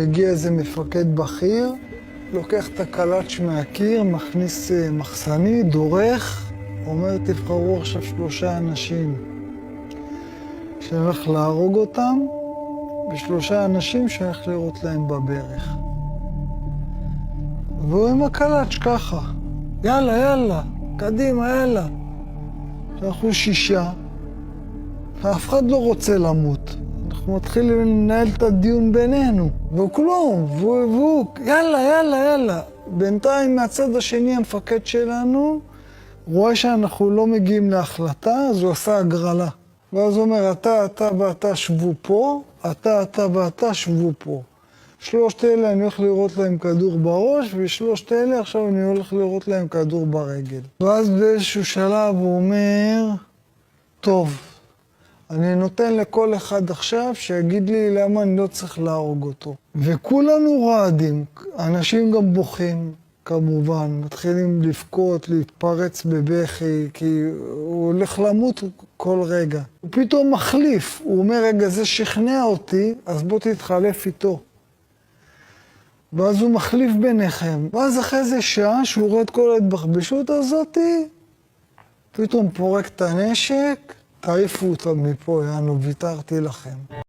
הגיע איזה מפקד בכיר, לוקח את הקלאץ' מהקיר, מכניס מחסנית, דורך, אומר תבחרו עכשיו 3 אנשים שאני הולך להרוג אותם, ו3 אנשים שאני הולך לירות להם בברך. והוא עם הקלאץ' ככה, יאללה, יאללה, קדימה, יאללה. אנחנו 6, ואף אחד לא רוצה למות. אנחנו מתחילים לנהל את הדיון בינינו, וכלום, והוא, יאללה, יאללה, יאללה. בינתיים מהצד השני המפקד שלנו רואה שאנחנו לא מגיעים להחלטה, אז הוא עשה הגרלה. ואז הוא אומר, אתה ואתה שבו פה, אתה ואתה שבו פה. 3 אלה אני הולך לירות להם כדור בראש, ו3 אלה עכשיו אני הולך לירות להם כדור ברגל. ואז באיזשהו שלב הוא אומר, טוב, אני נותן לכל אחד עכשיו שיגיד לי למה אני לא צריך להרוג אותו. וכולנו רעדים, אנשים גם בוכים, כמובן, מתחילים לבכות, להתפרץ בבכי, כי הוא הולך למות כל רגע. הוא פתאום מחליף, הוא אומר, רגע, זה שכנע אותי, אז בוא תתחלף איתו. ואז הוא מחליף ביניכם. ואז אחרי איזה שעה שהוא רואה את כל ההתבחבשות הזאת, פתאום פורק את הנשק, תעיפו אותם מפה, יענו, ויתרתי לכם.